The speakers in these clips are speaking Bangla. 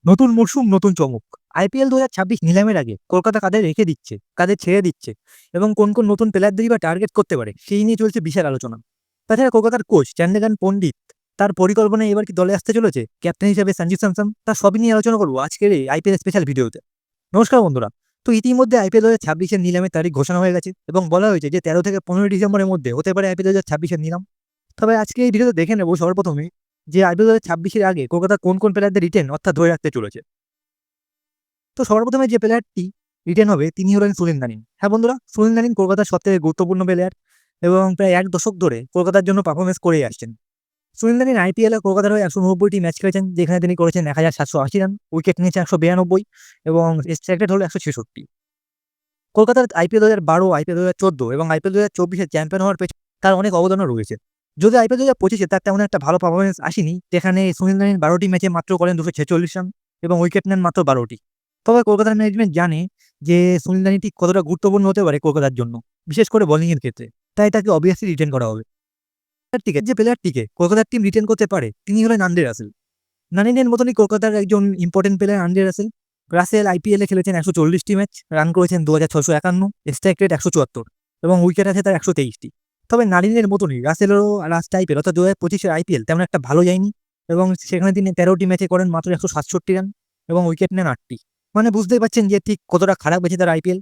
নতুন মরশুম, নতুন চমক। আইপিএল ২০২৬ নিলামের আগে কলকাতা কাদের রেখে দিচ্ছে, কাদের ছেড়ে দিচ্ছে এবং কোন নতুন প্লেয়ারদেরই বা টার্গেট করতে পারে, সেই নিয়ে চলছে বিশাল আলোচনা। তাছাড়া কলকাতার কোচ চন্দ্রকান্ত পণ্ডিত, তার পরিকল্পনায় এবার কি দলে আসতে চলেছে ক্যাপ্টেন হিসেবে সঞ্জু স্যামসন, তার সবই নিয়ে আলোচনা করবো আজকের এই আইপিএল স্পেশাল ভিডিওতে। নমস্কার বন্ধুরা। তো ইতিমধ্যে আইপিএল ২০২৬-এর নিলামের তারিখ ঘোষণা হয়ে গেছে এবং বলা হয়েছে যে ১৩ থেকে ১৫ ডিসেম্বরের মধ্যে হতে পারে আইপিএল ২০২৬-এর নিলাম। তবে আজকে এই ভিডিওতে দেখে নেবো সর্বপ্রথমে যে আইপিএল ২০২৬-এর আগে কলকাতা কোন প্লেয়ারদের রিটেন অর্থাৎ ধরে রাখতে চলেছে। তো সর্বপ্রথমে যে প্লেয়ারটি রিটেন হবে তিনি হলেন সুনীল নারিন। হ্যাঁ বন্ধুরা, সুনীল নারিন কলকাতার সবথেকে গুরুত্বপূর্ণ প্লেয়ার এবং প্রায় ১ দশক ধরে কলকাতার জন্য পারফরমেন্স করেই আসছেন। সুনীল নারিন আইপিএলে কলকাতার হয়ে ১৯০টি ম্যাচ খেলেছেন, যেখানে তিনি করেছেন ১,৭৮০ রান, উইকেট নিয়েছেন ১৯২ এবং স্ট্রাইক রেট হলো ১৬৬। কলকাতার আইপিএল ২০১২, আইপিএল ২০১৪ এবং আইপিএল ২০২৪-এ চ্যাম্পিয়ন হওয়ার পেছনে তার অনেক অবদানও রয়েছে। যদি আইপিএল ২০২৫-এ তার তেমন একটা ভালো পারফরমেন্স আসেনি, যেখানে সুনীল নারিন ১২টি ম্যাচে মাত্র করেন ২৪৬ রান এবং উইকেট নেন মাত্র ১২টি। তবে কলকাতার ম্যানেজমেন্ট জানে যে সুনীল নারিন ঠিক কতটা গুরুত্বপূর্ণ হতে পারে কলকাতার জন্য, বিশেষ করে বোলিংয়ের ক্ষেত্রে। তাই তাকে অবভিয়াসলি রিটেন করা হবে। যে প্লেয়ারটিকে কলকাতার টিম রিটেন করতে পারে তিনি হলেন আন্দ্রে রাসেল। নারিনের মতনই কলকাতার একজন important player Andre Russell. Russell আইপিএলে খেলেছেন ১৪০টি ম্যাচ, রান করেছেন ২৬৫১, স্ট্রাইক রেট ১৭৪ এবং উইকেট আছে তার ১২৩টি। তবে নারিনের মতনই রাসেলেরও লাস্ট আইপিএল অর্থাৎ ২০২৫-এর আইপিএল তেমন একটা ভালো যায়নি এবং সেখানে তিনি ১৩টি ম্যাচে করেন মাত্র ১৬৭ রান এবং উইকেট নেন ৮টি। মানে বুঝতেই পারছেন যে ঠিক কতটা খারাপ গেছে তার আইপিএল।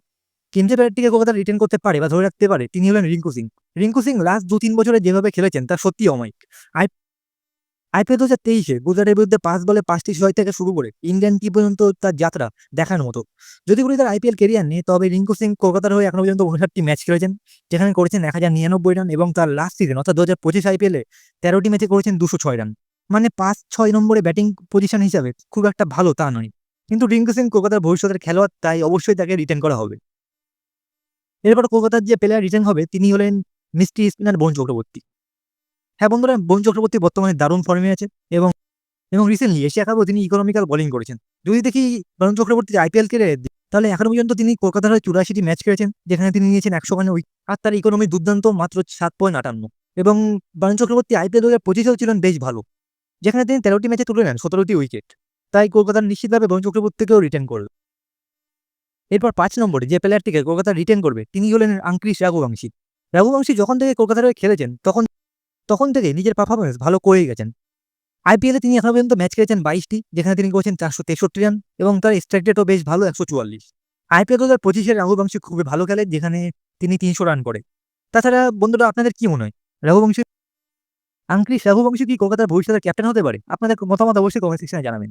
কিন্তু প্লেয়ারটিকে কলকাতা রিটেন করতে পারে বা ধরে রাখতে পারে তিনি হলেন রিঙ্কু সিং। রিঙ্কু সিং লাস্ট ২-৩ বছরে যেভাবে খেলেছেন তা সত্যিই অমায়িক। আইপিএল ২০২৩-এ গুজরাটের বিরুদ্ধে ৫ বলে ৫টি ছয় থেকে শুরু করে ইন্ডিয়ান টিম পর্যন্ত তার যাত্রা দেখার মতো। যদি বলি তার আইপিএল কেরিয়ার নিয়ে, তবে রিঙ্কু সিং কলকাতার হয়ে এখনো পর্যন্ত ৫৯টি ম্যাচ খেলেছেন, যেখানে করেছেন ১,০৯৯ রান এবং তার লাস্ট সিজন অর্থাৎ ২০২৫ আইপিএলে ১৩টি ম্যাচে করেছেন ২০৬ রান। মানে ৫-৬ নম্বরে ব্যাটিং পজিশন হিসাবে খুব একটা ভালো তা নয়। কিন্তু রিঙ্কু সিং কলকাতার ভবিষ্যতের খেলোয়াড়, তাই অবশ্যই তাকে রিটেন করা হবে। এরপর কলকাতার যে প্লেয়ার রিটেন হবে তিনি হলেন মিস্ট্রি স্পিনার বরুণ চক্রবর্তী। হ্যাঁ বন্ধুরা, বরুণ চক্রবর্তী বর্তমানে দারুণ ফর্মে আছে এবং রিসেন্টলি এশিয়া কাপেও তিনি ইকোনমিক্যাল বোলিং করেছেন। যদি দেখি বরুণ চক্রবর্তীর আইপিএল ক্যারিয়ার, তাহলে এখনো পর্যন্ত তিনি কলকাতার হয়ে ৮৪টি ম্যাচ খেলেছেন, যেখানে তিনি নিয়েছেন ১০০ উইকেট আর তার ইকোনমি দুর্দান্ত মাত্র ৭.৫৮। এবং বরুণ চক্রবর্তী আইপিএল ২০২৫-এও ছিলেন বেশ ভালো, যেখানে তিনি ১৩টি ম্যাচে তুলে নেন ১৭টি উইকেট। তাই কলকাতার নিশ্চিতভাবে বরুণ চক্রবর্তীকেও রিটেন করবে। এরপর ৫ নম্বরে যে প্লেয়ারটিকে কলকাতা রিটেন করবে তিনি হলেন আঙ্ক্রিস রাঘুবংশী। রাঘুবংশী যখন থেকে কলকাতার হয়ে খেলেছেন তখন থেকে নিজের পারফরমেন্স ভালো করেই গেছেন। আইপিএলে তিনি এখনো পর্যন্ত ম্যাচ খেলেছেন ২২টি, যেখানে তিনি করেছেন ৪৬৩ রান এবং তার স্ট্রাইক রেটও বেশ ভালো ১৪৪। আইপিএল ২০২৫-এর রাঘুবংশী খুবই ভালো খেলে, যেখানে তিনি ৩০০ রান করে। তাছাড়া বন্ধুরা, আপনাদের কি মনে হয় রঘুবংশী আঙ্ক্রিস রাঘুবংশী কি কলকাতার ভবিষ্যতের ক্যাপ্টেন হতে পারে? আপনাদের মতামত অবশ্যই কমেন্ট সেকশনে জানাবেন।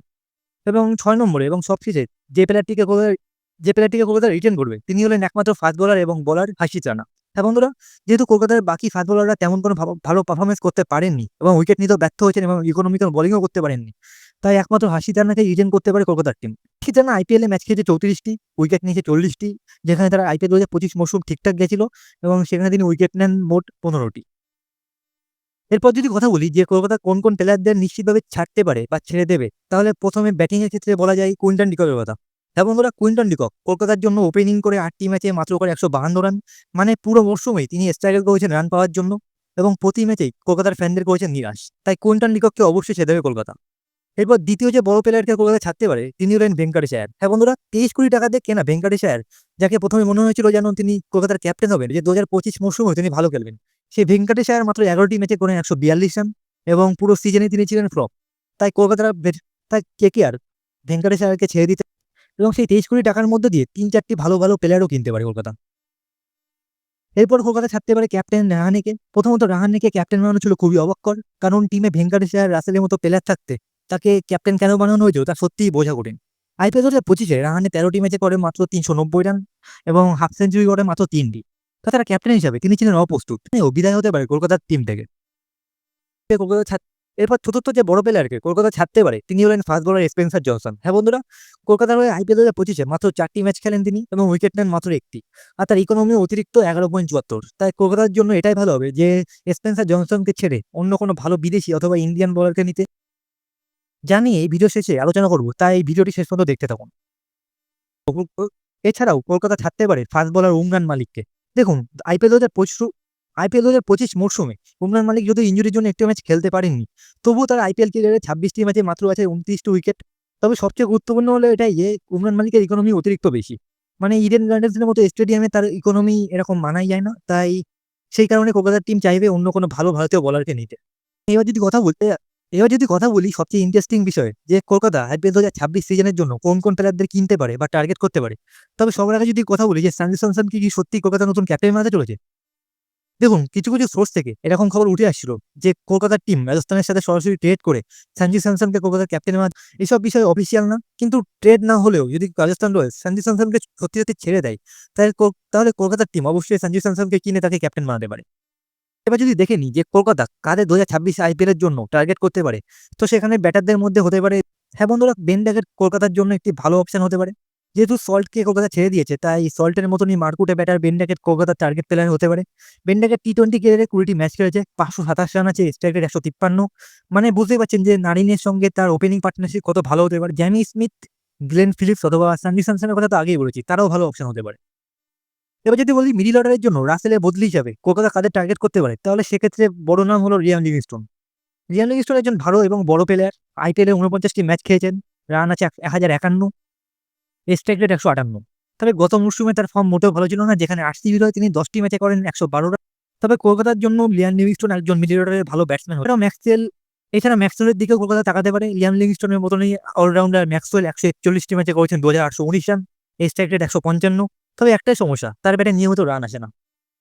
এবং ৬ নম্বরে এবং সবশেষে যে প্লেয়ারটিকে কলকাতা রিটেন করবে তিনি হলেন একমাত্র ফাস্ট বোলার এবং বোলার হাসিত রানা। হ্যাঁ বন্ধুরা, যেহেতু কলকাতার বাকি ফাস্ট বোলাররা তেমন কোনো ভালো পারফরমেন্স করতে পারেননি এবং উইকেট নিতেও ব্যর্থ হয়েছেন এবং ইকোনমিক্যাল বোলিংও করতে পারেননি, তাই একমাত্র হাসিত রানাকে রিটেন করতে পারে কলকাতার টিম। হাসিত রানা আইপিএলে ম্যাচ খেলেছে ৩৪টি, উইকেট নিয়েছে ৪০টি, যেখানে তারা আইপিএল ২০২৫ মৌসুম ঠিকঠাক গেছিল এবং সেখানে তিনি উইকেট নেন মোট ১৫টি। এরপর যদি কথা বলি যে কলকাতা কোন প্লেয়ারদের নিশ্চিতভাবে ছাড়তে পারে বা ছেড়ে দেবে, তাহলে প্রথমে ব্যাটিংয়ের ক্ষেত্রে বলা যায় কুইন্টন ডিককের কথা। হ্যাঁ বন্ধুরা, কুইন্টন ডিকক কলকাতার জন্য ওপেনিং করে ৮টি ম্যাচে মাত্র করে ১৫২ রান। মানে পুরো মরশুমেই তিনি স্ট্রাগল করেছেন রান পাওয়ার জন্য এবং প্রতি ম্যাচেই কলকাতার ফ্যানদের করেছেন নিরাশ। তাই কুইন্টন ডিকককে অবশ্যই ছেড়ে দেবে কলকাতা। এরপর দ্বিতীয় যে বড় প্লেয়ারকে কলকাতা ছাড়তে পারে তিনি হলেন ভেঙ্কটেশ আয়ার। হ্যাঁ বন্ধুরা, ২৩ কোটি টাকা দিয়ে কেনা ভেঙ্কটেশ আয়ার, যাকে প্রথমে মনে হয়েছিল যেন তিনি কলকাতার ক্যাপ্টেন হবেন, যে ২০২৫ মৌসুমে তিনি ভালো খেলবেন, সেই ভেঙ্কটেশ আয়ার মাত্র ১১টি ম্যাচে করেন ১৪২ রান এবং পুরো সিজনে তিনি ছিলেন ফ্লপ। তাই কেকেআর ভেঙ্কটেশ আয়ারকে ছেড়ে দিতে এবং সেই ২৩ কোটি টাকার মধ্যে দিয়ে ৩-৪টি ভালো প্লেয়ারও কিনতে পারে কলকাতা। এরপর কলকাতা ছাড়তে পারে ক্যাপ্টেন রাহানেকে। প্রথমত রাহানেকে ক্যাপ্টেন বানানো ছিল খুবই অবাককর, কারণ টিমে ভেঙ্কটেশ আয়ার, রাসেলের মতো প্লেয়ার থাকতে তাকে ক্যাপ্টেন কেন বানানো হয়েছিল তা সত্যিই বোঝা কঠিন। আইপিএল ২০২৫-এ রাহানে ১৩টি ম্যাচে করে মাত্র ৩৯০ রান এবং হাফ সেঞ্চুরি করে মাত্র ৩টি। তাছাড়া ক্যাপ্টেন হিসাবে তিনি ছিলেন অপ্রস্তুত, বিদায় হতে পারে কলকাতার টিম থেকে। কলকাতা ছাড় এরপর চতুর্থ যে বড় প্লেয়ারকে কলকাতা ছাড়তে পারে তিনি হলেন ফাস্ট বোলার স্পেন্সার জনসন। হ্যাঁ বন্ধুরা, কলকাতার হয়ে আইপিএল ২০২৫-এ মাত্র ৪টি ম্যাচ খেলেন তিনি এবং উইকেট নেন মাত্র ১টি আর তার ইকোনমি অতিরিক্ত ১১.৭৪। তাই কলকাতার জন্য এটাই ভালো হবে যে স্পেন্সার জনসনকে ছেড়ে অন্য কোনো ভালো বিদেশি অথবা ইন্ডিয়ান বোলারকে নিতে। জানি এই ভিডিও শেষে আলোচনা করব, তাই এই ভিডিওটি শেষ পর্যন্ত দেখতে থাকুন। এছাড়াও কলকাতা ছাড়তে পারে ফাস্ট বোলার উমরান মালিককে। দেখুন, আইপিএল ২০২৫ মরশুমে উমরান মালিক যদি ইনজুরির জন্য একটি ম্যাচ খেলতে পারেননি, তবুও তার আইপিএল ক্যারিয়ারে ২৬টি ম্যাচে মাত্র আছে ২৯টি উইকেট তবে সবচেয়ে গুরুত্বপূর্ণ হলো এটাই যে উমরান মালিকের ইকোনমি অতিরিক্ত বেশি। মানে ইডেন গার্ডেন্সের মতো স্টেডিয়ামে তার ইকোনমি এরকম মানাই যায় না। তাই সেই কারণে কলকাতার টিম চাইবে অন্য কোনো ভালো ভারতীয় বোলারকে নিতে। এবার যদি কথা বলতে এবার যদি কথা বলি সবচেয়ে ইন্টারেস্টিং বিষয় যে কলকাতা আইপিএল ২০২৬ সিজনের জন্য কোন প্লেয়ারদের কিনতে পারে বা টার্গেট করতে পারে। তবে সবার আগে যদি কথা বলি যে সঞ্জু স্যামসন কি সত্যিই কলকাতার নতুন ক্যাপ্টেন বানাতে চলেছে? দেখুন, কিছু সোর্স থেকে এরকম খবর উঠে আসছিল যে কলকাতার টিম রাজস্থানের সাথে সরাসরি ট্রেড করে সঞ্জু স্যামসনকে কলকাতার ক্যাপ্টেন বানাতে। এসব বিষয় অফিসিয়াল না, কিন্তু ট্রেড না হলেও যদি রাজস্থান রয়্যালস সঞ্জু স্যামসনকে সত্যি ছেড়ে দেয় তাহলে কলকাতার টিম অবশ্যই সঞ্জু স্যামসনকে কিনে তাকে ক্যাপ্টেন বানাতে পারে। এবার যদি দেখে নিই যে কলকাতা কাদের ২০২৬ আইপিএল এর জন্য টার্গেট করতে পারে, তো সেখানে ব্যাটারদের মধ্যে হতে পারে, হ্যাঁ বন্ধুরা, বেন ড্যাকেট কলকাতার জন্য একটি ভালো অপশন হতে পারে। যেহেতু সল্টকে কলকাতা ছেড়ে দিয়েছে, তাই সল্টের মতনই মারকুটে ব্যাটার বেন ড্যাকেট কলকাতার টার্গেট প্লেয়ার হতে পারে। বেন ড্যাকেট টি-20 ক্যারিয়ারে ২০টি ম্যাচ খেলেছে, ৫২৭ রান আছে, স্ট্রাইক রেট ১৫৩। মানে বুঝতেই পারছেন যে নারিনের সঙ্গে তার ওপেনিং পার্টনারশিপ কত ভালো হতে পারে। জ্যামি স্মিথ, গ্লেন ফিলিপস অথবা সঞ্জু স্যামসনের কথা তো আগেই বলেছি, তারাও ভালো অপশন হতে পারে। এবার যদি বলি মিডল অর্ডারের জন্য রাসেলের বদলি হিসাবে কলকাতা কাদের টার্গেট করতে পারে, তাহলে সেক্ষেত্রে বড় নাম হলো রিয়ান লিভিংস্টোন। রিয়ান লিভিংস্টোন একজন ভালো এবং বড় প্লেয়ার। আইপিএলে ৪৯টি ম্যাচ খেয়েছেন, রান আছে ১,০৫১, স্ট্রাইক রেট ১৫৮। তবে গত মরশুমে তার ফর্ম মোটেও ভালো ছিল না, যেখানে আরসিবির হয়ে তিনি ১০টি ম্যাচে করেন ১১২ রান। তবে কলকাতার জন্য রিয়ান লিভিংস্টোন একজন মিডল অর্ডারের ভালো ব্যাটসম্যান। এছাড়া ম্যাক্সওয়েলের দিকেও কলকাতা তাকাতে পারে। রিয়ান লিভিংস্টোনের মতনই অলরাউন্ডার ম্যাক্সওয়েল ১৪১টি ম্যাচে করেছেন ২,৮১৯ রান, স্ট্রাইক রেট ১৫৫। তবে একটাই সমস্যা, তার ব্যাটে নিয়মিত রান আসে না।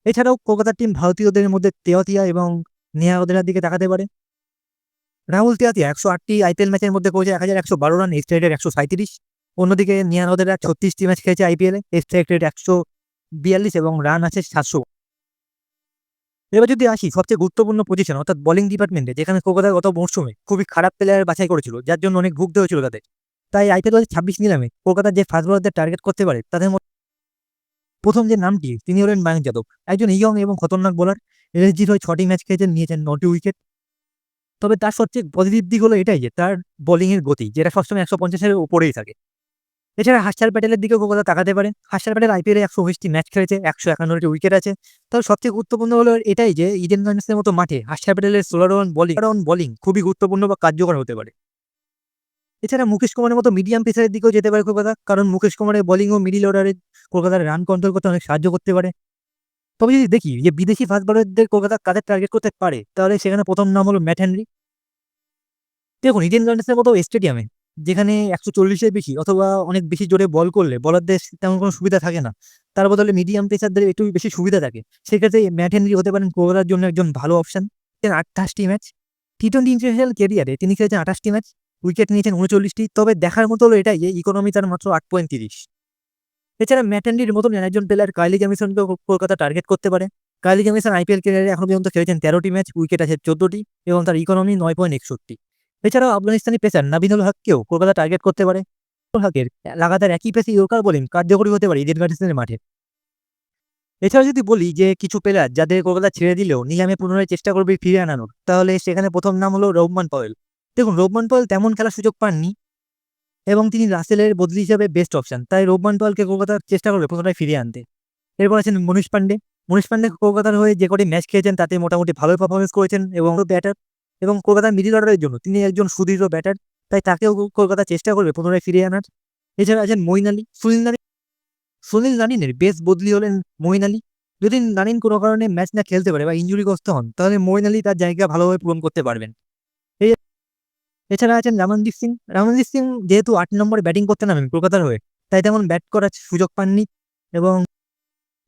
এছাড়াও কলকাতার টিম ভারতীয়দের মধ্যে তেওয়াতিয়া এবং নেহা ওয়ার্দের দিকে তাকাতে পারে। রাহুল তেওয়াতিয়া ১০৮টি আইপিএল ম্যাচের মধ্যে করেছে ১,১১২ রান, স্ট্রাইক রেট ১৩৭। অন্যদিকে নেহা ওয়ার্দের ৩৬টি ম্যাচ খেলেছে আইপিএলে, স্ট্রাইক রেট ১৪২ এবং রান আছে ৭০০। এবার যদি আসি সবচেয়ে গুরুত্বপূর্ণ পজিশন অর্থাৎ বোলিং ডিপার্টমেন্টে, যেখানে কলকাতা গত মরশুমে খুবই খারাপ প্লেয়ার বাছাই করেছিল, যার জন্য অনেক ভুগতে হয়েছিল তাদের। তাই আইপিএল ২০২৬ নিলামে কলকাতার যে ফাস্ট বোলারদের টার্গেট করতে পারে তাদের মধ্যে প্রথম যে নামটি তিনি হলেন মায়াঙ্ক যাদব, একজন ইয়ং এবং খতরনাক বোলার। এলএসজির হয়ে ৬টি ম্যাচ খেলেছেন, নিয়েছেন ৯টি উইকেট। তবে তার সবচেয়ে পজিটিভ দিক হলো এটাই যে তার বোলিংয়ের গতি, যেটা সবসময় ১৫০-এর উপরেই থাকে। এছাড়া হার্ষাল প্যাটেলের দিকেও কলকাতা তাকাতে পারে। হার্ষাল প্যাটেল আইপিএলে ১২০টি ম্যাচ খেলেছে, ১৫১টি উইকেট আছে। তবে সবচেয়ে গুরুত্বপূর্ণ হলো এটাই যে ইডেন গার্ডেন্সের মতো মাঠে হার্ষাল প্যাটেলের স্লো ডাউন বোলিং খুবই গুরুত্বপূর্ণ বা কার্যকর হতে পারে। এছাড়া মুকেশ কুমারের মতো মিডিয়াম পেসারের দিকেও যেতে পারে কলকাতা, কারণ মুকেশ কুমারের বোলিং ও মিডিল অর্ডারে কলকাতার রান কন্ট্রোল করতে অনেক সাহায্য করতে পারে। তবে যদি দেখি যে বিদেশি ফাস্ট বোলারদের কলকাতা কাদের টার্গেট করতে পারে, তাহলে সেখানে প্রথম নাম হলো ম্যাট হেনরি। দেখুন, ইডেন গার্ডেন্সের মতো স্টেডিয়ামে যেখানে ১৪০-এর বেশি অথবা অনেক বেশি জোরে বল করলে বোলারদের তেমন কোনো সুবিধা থাকে না, তার বদলে মিডিয়াম পেসারদের একটু বেশি সুবিধা থাকে। সেক্ষেত্রে ম্যাট হেনরি হতে পারেন কলকাতার জন্য একজন ভালো অপশন। ২৮টি ম্যাচ টি-20 ইন্টারন্যাশনাল ক্যারিয়ারে তিনি খেলেছেন ২৮টি ম্যাচ, উইকেট নিয়েছেন ৩৯টি। তবে দেখার মতো হলো এটাই যে ইকোনমি তার মাত্র ৮.৩০। এছাড়া ম্যাট হেনরির মতন একজন প্লেয়ার কাইলি জ্যামিসনকেও কলকাতা টার্গেট করতে পারে। কাইলি জ্যামিসন আইপিএল ক্যারিয়ারে এখনো পর্যন্ত খেলেছেন ১৩টি ম্যাচ, উইকেট আছে ১৪টি এবং তার ইকোনমি ৯.৬১। এছাড়াও Afghanistani pacer Nabinul হককেও Kolkata target করতে পারে। হকের লাগাতার একই পেসে ইয়র্কার বোলিং কার্যকরী হতে পারে ইডেন গার্ডেন্সের মাঠে। এছাড়া যদি বলি যে কিছু প্লেয়ার যাদের কলকাতা ছেড়ে দিলেও নিলামে পুনরায় চেষ্টা করবে ফিরিয়ে আনানোর, তাহলে সেখানে প্রথম নাম হলো রোহমান পাওয়েল। দেখুন, রোহমান পাওয়েল তেমন খেলার সুযোগ পাননি এবং তিনি রাসেলের বদলি হিসাবে বেস্ট অপশন। তাই রোহমান পাওয়েলকে কলকাতা চেষ্টা করবে পুনরায় ফিরিয়ে আনতে। এরপর আছেন মনীষ পান্ডে। মনীষ পান্ডে কলকাতার হয়ে যে কটি ম্যাচ খেয়েছেন তাতে মোটামুটি ভালোই পারফরমেন্স করেছেন এবং ব্যাটার এবং কলকাতার মিডল অর্ডারের জন্য তিনি একজন সুদৃঢ় ব্যাটার। তাই তাকেও কলকাতা চেষ্টা করবে পুনরায় ফিরিয়ে আনার। এছাড়া আছেন মঈন আলী। সুনীল নারিনের বেস্ট বদলি হলেন মঈন আলী। যদি নারিন কোনো কারণে ম্যাচ না খেলতে পারে বা ইনজুরিগ্রস্ত হন, তাহলে মঈন আলী তার জায়গা ভালোভাবে পূরণ করতে পারবেন। এছাড়া আছেন রমনদীপ সিং। রমনদীপ সিং যেহেতু ৮ নম্বরে ব্যাটিং করতে নামেন কলকাতার হয়ে, তাই তেমন ব্যাট করার সুযোগ পাননি এবং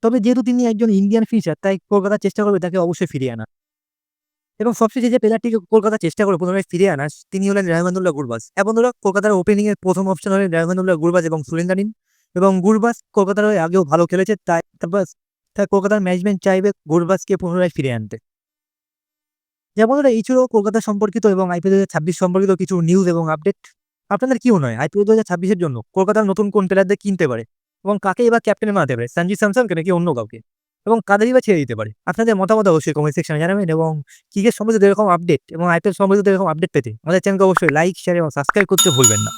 তবে যেহেতু তিনি একজন ইন্ডিয়ান ফিচার, তাই কলকাতা চেষ্টা করবে তাকে অবশ্যই ফিরিয়ে আনা। এবং সবশেষে যে প্লেয়ারটিকে কলকাতা চেষ্টা করে পুনরায় ফিরিয়ে আনা, তিনি হলেন রহমানুল্লাহ গুরবাজ। এবং কলকাতার ওপেনিং এর প্রথম অপশন হলেন রহমানুল্লাহ গুরবাজ এবং সুনীল নারিন। এবং গুরবাজ কলকাতার হয়ে আগেও ভালো খেলেছে, তাই কলকাতার ম্যানেজমেন্ট চাইবে গুরবাজকে পুনরায় ফিরিয়ে আনতে। যেমন এই ছিল কলকাতা সম্পর্কিত এবং আইপিএল ২০২৬ সম্পর্কিত কিছু নিউজ এবং আপডেট। আপনাদের কি মনে হয় আইপিএল ২০২৬-এর জন্য কলকাতার নতুন কোন প্লেয়ারদের কিনতে পারে এবং কাকে এবার ক্যাপ্টেন বানাতে পারে, সঞ্জু স্যামসনকে নাকি অন্য কাউকে, এবং কাদেরই বা ছেড়ে দিতে পারে? আপনাদের মতামত অবশ্যই কমেন্ট সেকশনে জানাবেন এবং ক্রিকেট সম্বন্ধিত এরকম আপডেট এবং আইপিএল সম্বন্ধিত এরকম আপডেট পেতে আমাদের চ্যানেলকে অবশ্যই লাইক, শেয়ার এবং সাবস্ক্রাইব করতে ভুলবেন না।